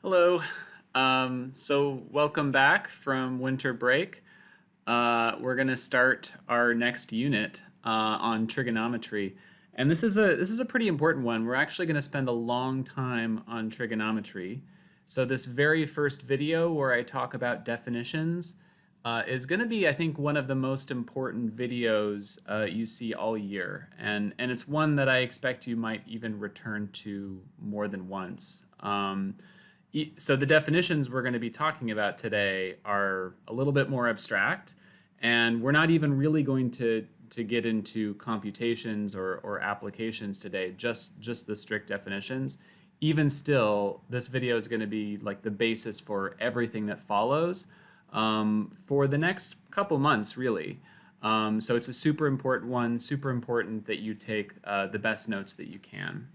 Hello. So welcome back from winter break. We're going to start our next unit on trigonometry, and this is a pretty important one. We're actually going to spend a long time on trigonometry. So this very first video where I talk about definitions is going to be, I think, one of the most important videos you see all year, and it's one that I expect you might even return to more than once. So the definitions we're going to be talking about today are a little bit more abstract, and we're not even really going to get into computations or applications today, just the strict definitions. Even still, this video is going to be like the basis for everything that follows for the next couple months, really. So it's a super important one, super important that you take the best notes that you can.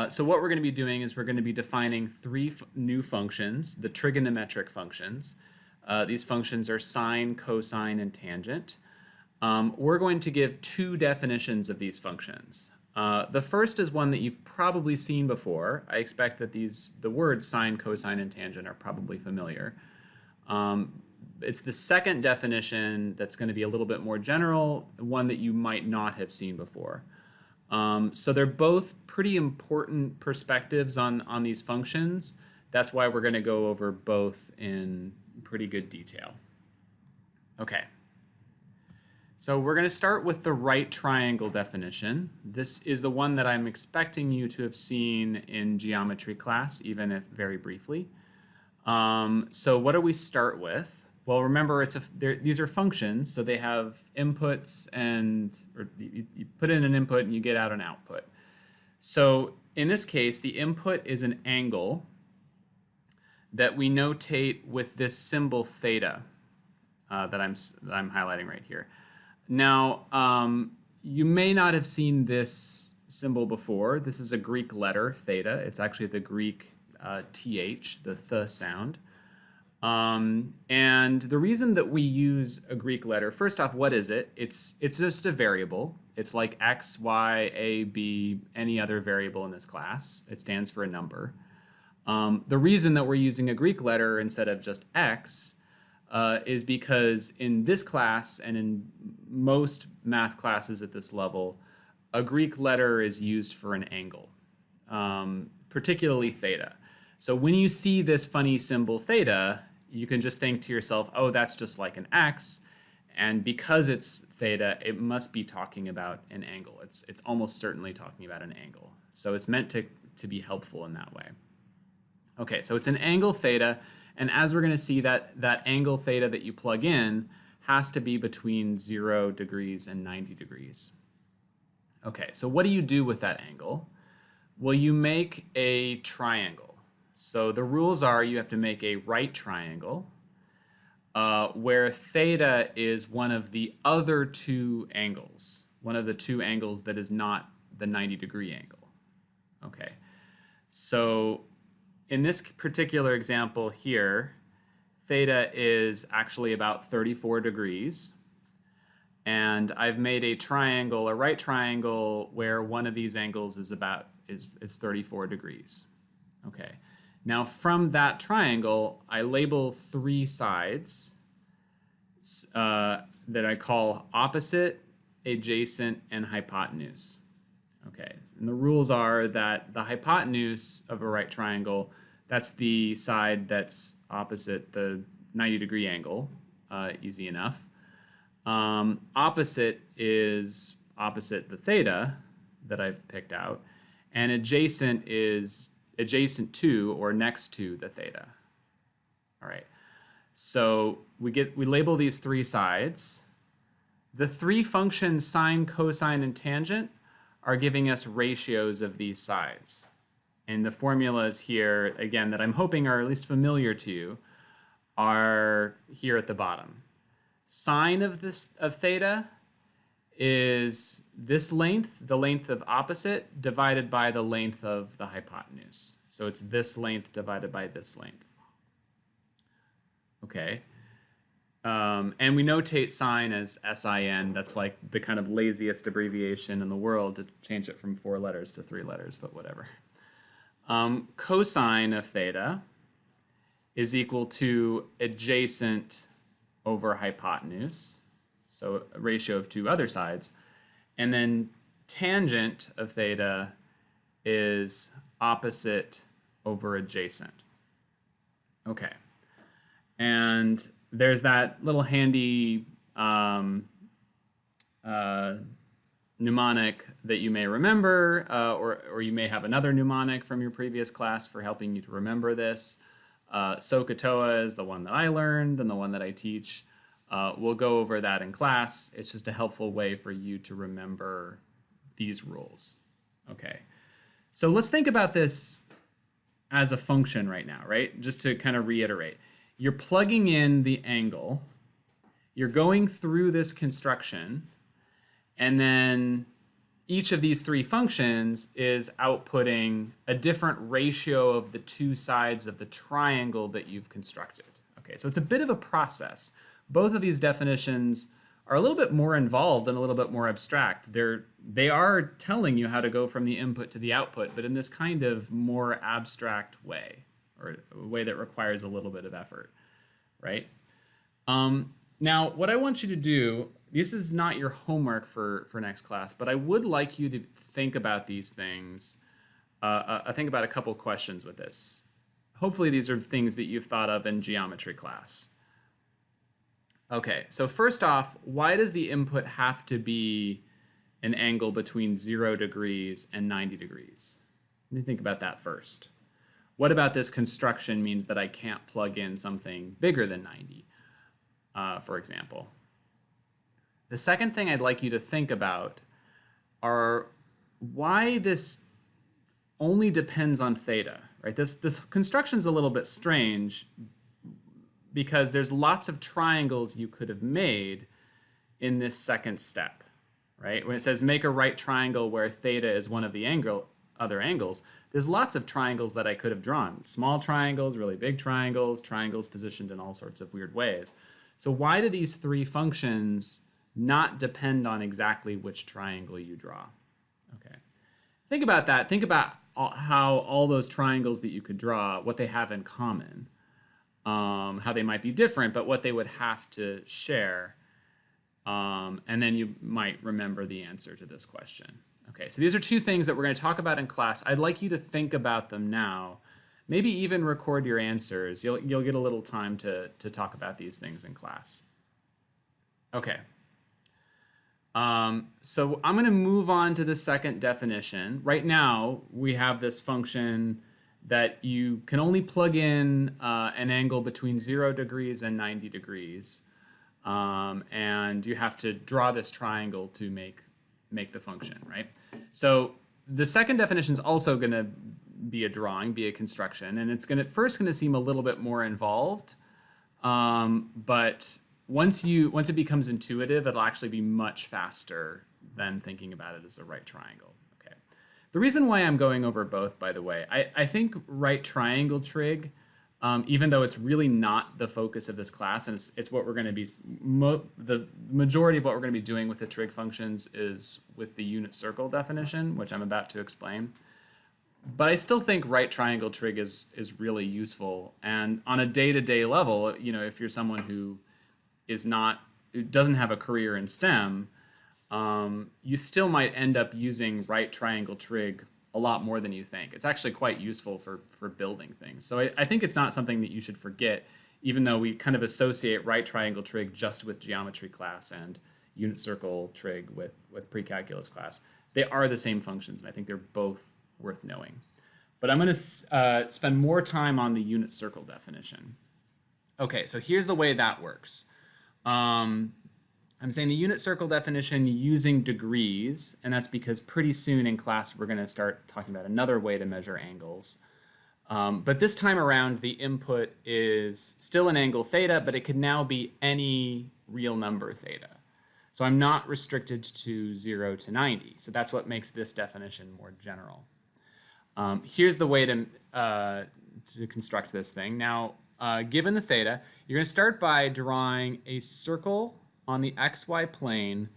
So what we're going to be doing is we're going to be defining three new functions, the trigonometric functions. These functions are sine, cosine, and tangent. We're going to give two definitions of these functions. The first is one that you've probably seen before. I expect that the words sine, cosine, and tangent are probably familiar. It's the second definition that's going to be a little bit more general, one that you might not have seen before. So they're both pretty important perspectives on these functions. That's why we're going to go over both in pretty good detail. Okay. So we're going to start with the right triangle definition. This is the one that I'm expecting you to have seen in geometry class, even if very briefly. So what do we start with? Well, remember, these are functions, so they have inputs or you put in an input and you get out an output. So in this case, the input is an angle that we notate with this symbol theta that I'm highlighting right here. Now, you may not have seen this symbol before. This is a Greek letter, theta. It's actually the Greek th, the th sound. And the reason that we use a Greek letter, first off, what is it? It's just a variable. It's like x, y, a, b, any other variable in this class. It stands for a number. The reason that we're using a Greek letter instead of just x is because in this class and in most math classes at this level, a Greek letter is used for an angle, particularly theta. So when you see this funny symbol theta, you can just think to yourself, oh, that's just like an x. And because it's theta, it must be talking about an angle. It's almost certainly talking about an angle. So it's meant to be helpful in that way. Okay, so it's an angle theta. And as we're going to see, that angle theta that you plug in has to be between 0 degrees and 90 degrees. Okay, so what do you do with that angle? Well, you make a triangle. So the rules are you have to make a right triangle where theta is one of the other two angles, one of the two angles that is not the 90-degree angle. Okay, so in this particular example here, theta is actually about 34 degrees. And I've made a triangle, a right triangle, where one of these angles is 34 degrees. Okay. Now from that triangle, I label three sides that I call opposite, adjacent, and hypotenuse. Okay, and the rules are that the hypotenuse of a right triangle, that's the side that's opposite the 90-degree angle, easy enough. Opposite is opposite the theta that I've picked out, and adjacent is adjacent to or next to the theta. All right, so we label these three sides. The three functions sine, cosine, and tangent are giving us ratios of these sides. And the formulas here, again, that I'm hoping are at least familiar to you, are here at the bottom. Sine of theta is this length, the length of opposite, divided by the length of the hypotenuse. So it's this length divided by this length. Okay. And we notate sine as SIN. That's like the kind of laziest abbreviation in the world to change it from 4 letters to 3 letters, but whatever. Cosine of theta is equal to adjacent over hypotenuse, so a ratio of two other sides. And then tangent of theta is opposite over adjacent. Okay. And there's that little handy mnemonic that you may remember, or you may have another mnemonic from your previous class for helping you to remember this. SOHCAHTOA is the one that I learned and the one that I teach. We'll go over that in class. It's just a helpful way for you to remember these rules. Okay, so let's think about this as a function right now, right? Just to kind of reiterate. You're plugging in the angle, you're going through this construction, and then each of these three functions is outputting a different ratio of the two sides of the triangle that you've constructed. Okay, so it's a bit of a process. Both of these definitions are a little bit more involved and a little bit more abstract. They are telling you how to go from the input to the output, but in this kind of more abstract way, or a way that requires a little bit of effort, right? Now, what I want you to do, this is not your homework for next class, but I would like you to think about these things. I think about a couple questions with this. Hopefully these are things that you've thought of in geometry class. Okay, so first off, why does the input have to be an angle between 0 degrees and 90 degrees? Let me think about that first. What about this construction means that I can't plug in something bigger than 90, for example? The second thing I'd like you to think about are why this only depends on theta, right? This construction's a little bit strange because there's lots of triangles you could have made in this second step, right? When it says make a right triangle where theta is one of the other angles, there's lots of triangles that I could have drawn. Small triangles, really big triangles, triangles positioned in all sorts of weird ways. So why do these three functions not depend on exactly which triangle you draw? Okay, think about that. Think about how all those triangles that you could draw, what they have in common, how they might be different, but what they would have to share. And then you might remember the answer to this question. Okay, so these are two things that we're going to talk about in class. I'd like you to think about them now. Maybe even record your answers. You'll get a little time to talk about these things in class. Okay. So I'm going to move on to the second definition. Right now, we have this function that you can only plug in an angle between 0 degrees and 90 degrees. And you have to draw this triangle to make the function, right? So the second definition is also going to be a drawing, be a construction, and it's first going to seem a little bit more involved. But once it becomes intuitive, it'll actually be much faster than thinking about it as a right triangle. Okay. The reason why I'm going over both, by the way, I think right triangle trig, even though it's really not the focus of this class, and it's what we're going to be, the majority of what we're going to be doing with the trig functions is with the unit circle definition, which I'm about to explain. But I still think right triangle trig is really useful. And on a day-to-day level, you know, if you're someone who doesn't have a career in STEM, you still might end up using right triangle trig a lot more than you think. It's actually quite useful for building things. So I think it's not something that you should forget, even though we kind of associate right triangle trig just with geometry class and unit circle trig with pre-calculus class. They are the same functions, and I think they're both worth knowing. But I'm going to spend more time on the unit circle definition. Okay, so here's the way that works. I'm saying the unit circle definition using degrees, and that's because pretty soon in class we're going to start talking about another way to measure angles. But this time around, the input is still an angle theta, but it could now be any real number theta. So I'm not restricted to 0 to 90. So that's what makes this definition more general. Here's the way to construct this thing. Now, given the theta, you're going to start by drawing a circle on the xy plane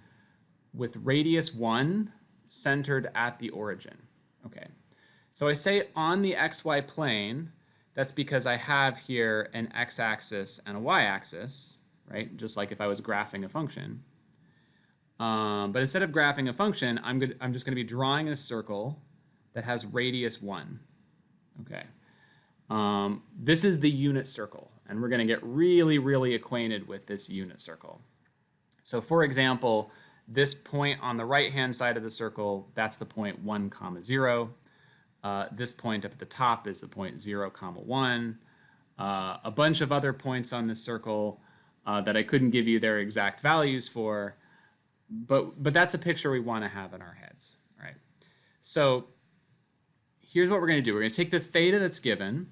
with radius 1 centered at the origin. Okay, so I say on the xy plane, That's because I have here an x-axis and a y-axis, right? Just like if I was graphing a function. But instead of graphing a function, I'm just going to be drawing a circle that has radius 1. Okay. This is the unit circle, and we're going to get really, really acquainted with this unit circle. So for example, this point on the right-hand side of the circle, that's the point 1, 0. This point up at the top is the point 0, 1. A bunch of other points on this circle that I couldn't give you their exact values for, but that's a picture we want to have in our heads, right? So here's what we're going to do. We're going to take the theta that's given,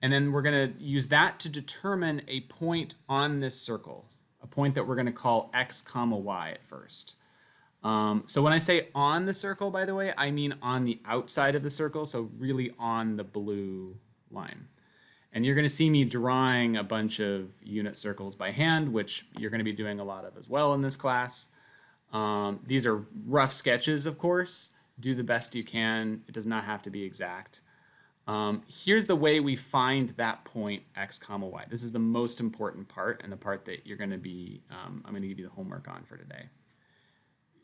and then we're going to use that to determine a point on this circle, a point that we're going to call x, y at first. So when I say on the circle, by the way, I mean on the outside of the circle, so really on the blue line. And you're going to see me drawing a bunch of unit circles by hand, which you're going to be doing a lot of as well in this class. These are rough sketches, of course. Do the best you can. It does not have to be exact. Here's the way we find that point x, y. This is the most important part, and the part that you're going to be, I'm going to give you the homework on for today.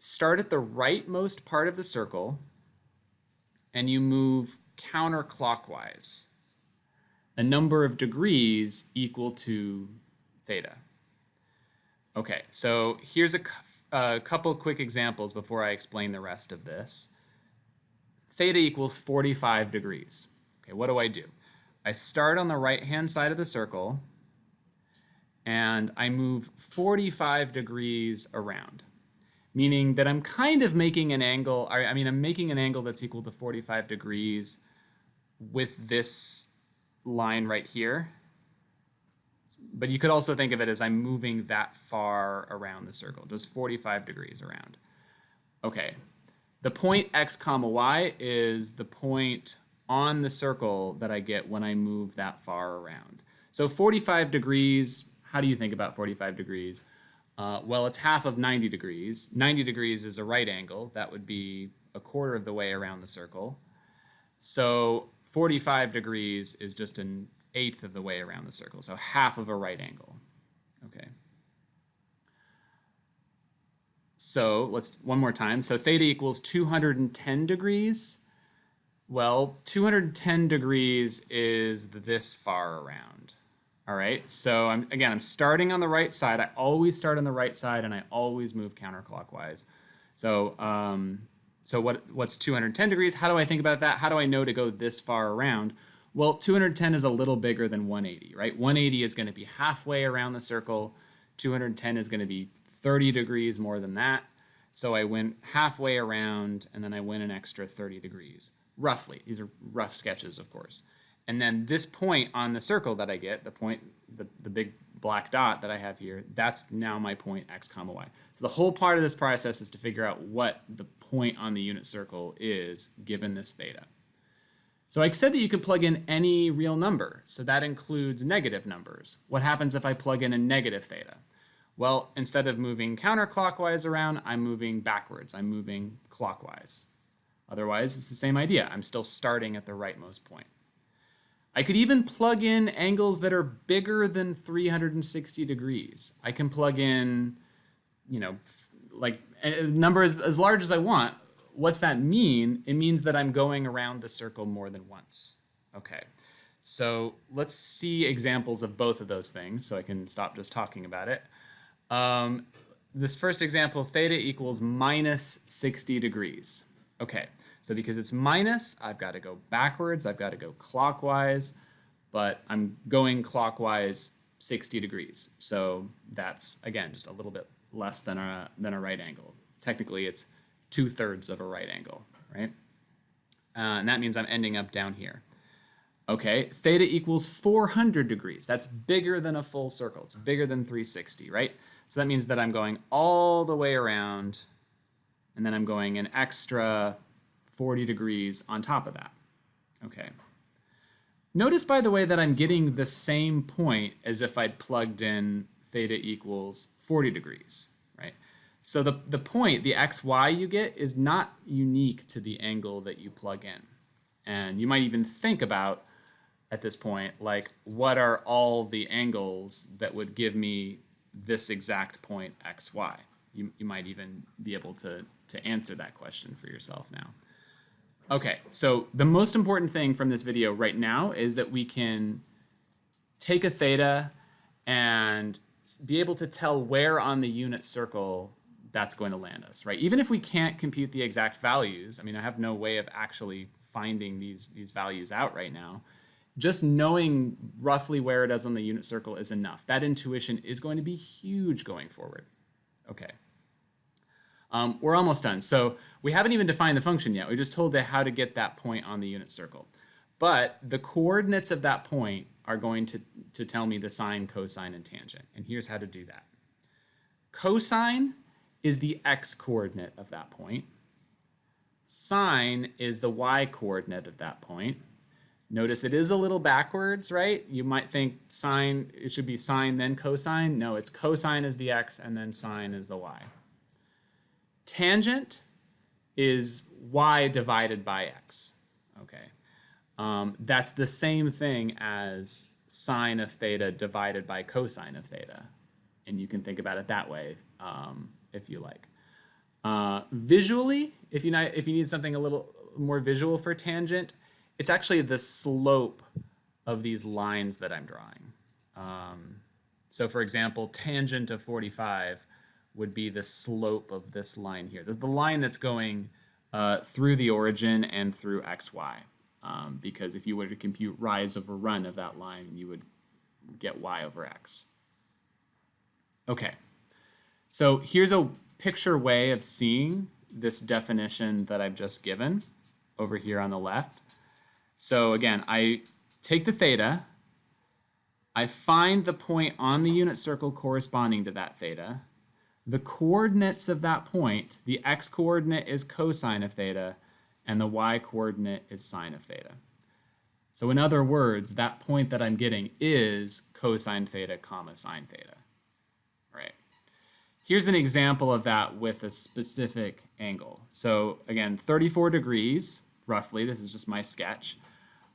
Start at the rightmost part of the circle, and you move counterclockwise a number of degrees equal to theta. Okay, so here's a couple quick examples before I explain the rest of this. Theta equals 45 degrees. Okay, what do? I start on the right-hand side of the circle, and I move 45 degrees around, meaning that I'm kind of making an angle, I'm making an angle that's equal to 45 degrees with this line right here. But you could also think of it as I'm moving that far around the circle, just 45 degrees around. Okay, the point x, y is the point on the circle that I get when I move that far around. So 45 degrees, how do you think about 45 degrees? Well, it's half of 90 degrees. 90 degrees is a right angle. That would be a quarter of the way around the circle. So 45 degrees is just an eighth of the way around the circle, so half of a right angle. Okay. So let's, one more time. So theta equals 210 degrees. Well, 210 degrees is this far around. All right, so I'm starting on the right side. I always start on the right side, and I always move counterclockwise. So, what's 210 degrees? How do I think about that? How do I know to go this far around? Well, 210 is a little bigger than 180, right? 180 is going to be halfway around the circle. 210 is going to be 30 degrees more than that. So I went halfway around, and then I went an extra 30 degrees, roughly. These are rough sketches, of course. And then this point on the circle that I get, the point, the big black dot that I have here, that's now my point x, y. So the whole part of this process is to figure out what the point on the unit circle is given this theta. So I said that you could plug in any real number. So that includes negative numbers. What happens if I plug in a negative theta? Well, instead of moving counterclockwise around, I'm moving backwards. I'm moving clockwise. Otherwise, it's the same idea. I'm still starting at the rightmost point. I could even plug in angles that are bigger than 360 degrees. I can plug in, like a number as large as I want. What's that mean? It means that I'm going around the circle more than once. Okay, so let's see examples of both of those things so I can stop just talking about it. This first example, theta equals minus 60 degrees. Okay. So because it's minus, I've got to go backwards, I've got to go clockwise, but I'm going clockwise 60 degrees. So that's, again, just a little bit less than a right angle. Technically, it's 2/3 of a right angle, right? And that means I'm ending up down here. Okay, theta equals 400 degrees. That's bigger than a full circle. It's bigger than 360, right? So that means that I'm going all the way around, and then I'm going an extra 40 degrees on top of that. Okay. Notice, by the way, that I'm getting the same point as if I'd plugged in theta equals 40 degrees, right? So the point, the xy you get, is not unique to the angle that you plug in. And you might even think about at this point, like what are all the angles that would give me this exact point xy? You might even be able to answer that question for yourself now. Okay, so the most important thing from this video right now is that we can take a theta and be able to tell where on the unit circle that's going to land us, right? Even if we can't compute the exact values, I mean, I have no way of actually finding these values out right now. Just knowing roughly where it is on the unit circle is enough. That intuition is going to be huge going forward. Okay. We're almost done. So we haven't even defined the function yet. We just told it how to get that point on the unit circle. But the coordinates of that point are going to tell me the sine, cosine, and tangent. And here's how to do that. Cosine is the x coordinate of that point. Sine is the y coordinate of that point. Notice it is a little backwards, right? You might think sine, it should be sine then cosine. No, it's cosine is the x and then sine is the y. Tangent is y divided by x, okay? That's the same thing as sine of theta divided by cosine of theta. And you can think about it that way if you like. Visually, if you need something a little more visual for tangent, it's actually the slope of these lines that I'm drawing. So for example, tangent of 45 would be the slope of this line here. The line that's going through the origin and through xy. Because if you were to compute rise over run of that line, you would get y over x. Okay, so here's a picture way of seeing this definition that I've just given over here on the left. So again, I take the theta, I find the point on the unit circle corresponding to that theta. The coordinates of that point, the x coordinate is cosine of theta, and the y coordinate is sine of theta. So in other words, that point that I'm getting is cosine theta comma sine theta, right? Here's an example of that with a specific angle. So again, 34 degrees, roughly, this is just my sketch.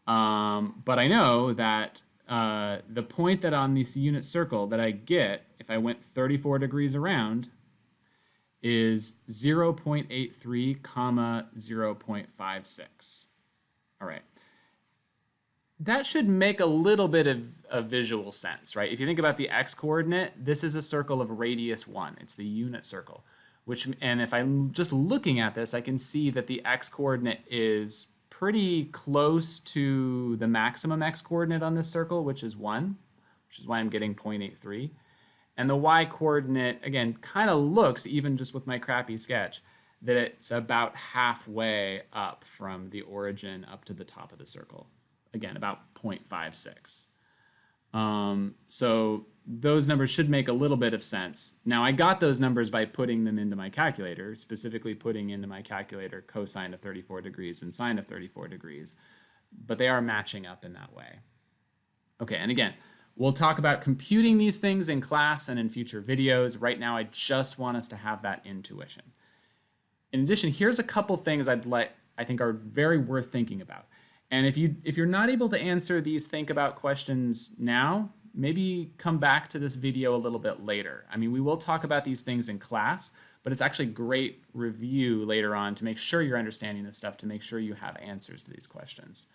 But I know that the point that on this unit circle that I get, if I went 34 degrees around, is 0.83 comma 0.56. All right. That should make a little bit of visual sense, right? If you think about the x coordinate, this is a circle of radius 1. It's the unit circle. And if I'm just looking at this, I can see that the x coordinate is pretty close to the maximum x coordinate on this circle, which is 1, which is why I'm getting 0.83. And the y coordinate, again, kind of looks, even just with my crappy sketch, that it's about halfway up from the origin up to the top of the circle. Again, about 0.56. So those numbers should make a little bit of sense. Now, I got those numbers by putting them into my calculator, specifically putting into my calculator cosine of 34 degrees and sine of 34 degrees, but they are matching up in that way. Okay, and again, we'll talk about computing these things in class and in future videos. Right now, I just want us to have that intuition. In addition, here's a couple things I think are very worth thinking about. And if you're not able to answer these think about questions now, maybe come back to this video a little bit later. I mean, we will talk about these things in class, but it's actually great review later on to make sure you're understanding this stuff, to make sure you have answers to these questions.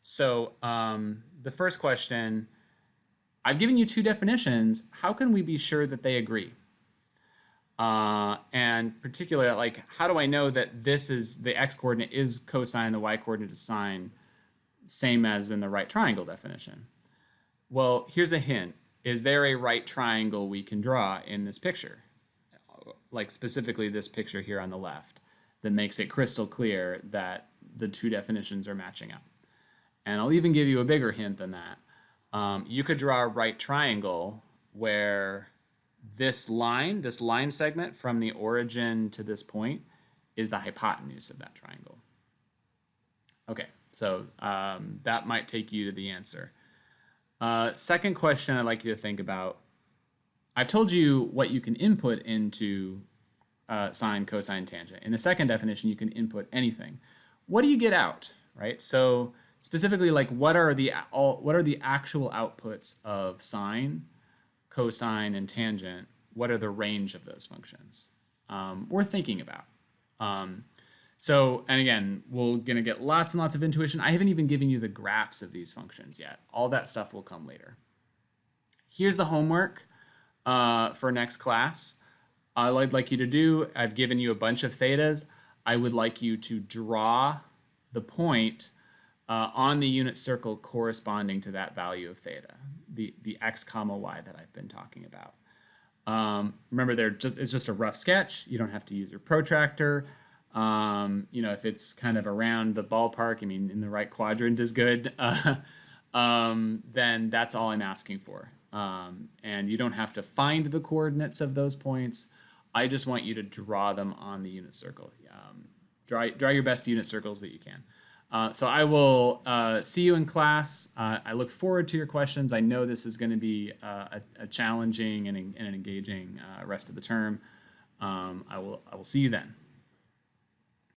So the first question, I've given you two definitions. How can we be sure that they agree? And particularly, like, how do I know that this is the x coordinate is cosine, the y coordinate is sine, same as in the right triangle definition? Well, here's a hint. Is there a right triangle we can draw in this picture? Like specifically this picture here on the left, that makes it crystal clear that the two definitions are matching up. And I'll even give you a bigger hint than that. You could draw a right triangle where this line segment from the origin to this point is the hypotenuse of that triangle. Okay, so that might take you to the answer. Second question I'd like you to think about. I've told you what you can input into sine, cosine, tangent. In the second definition, you can input anything. What do you get out, right? So specifically like what are the actual outputs of sine, cosine, and tangent? What are the range of those functions? Worth thinking about. And again, we're going to get lots and lots of intuition. I haven't even given you the graphs of these functions yet. All that stuff will come later. Here's the homework for next class. All I'd like you to do, I've given you a bunch of thetas. I would like you to draw the point on the unit circle corresponding to that value of theta, the x comma y that I've been talking about. Remember, it's just a rough sketch. You don't have to use your protractor. If it's kind of around the ballpark, I mean, in the right quadrant is good, then that's all I'm asking for. And you don't have to find the coordinates of those points. I just want you to draw them on the unit circle. Draw your best unit circles that you can. So I will see you in class. I look forward to your questions. I know this is going to be a challenging and an engaging rest of the term. I will see you then.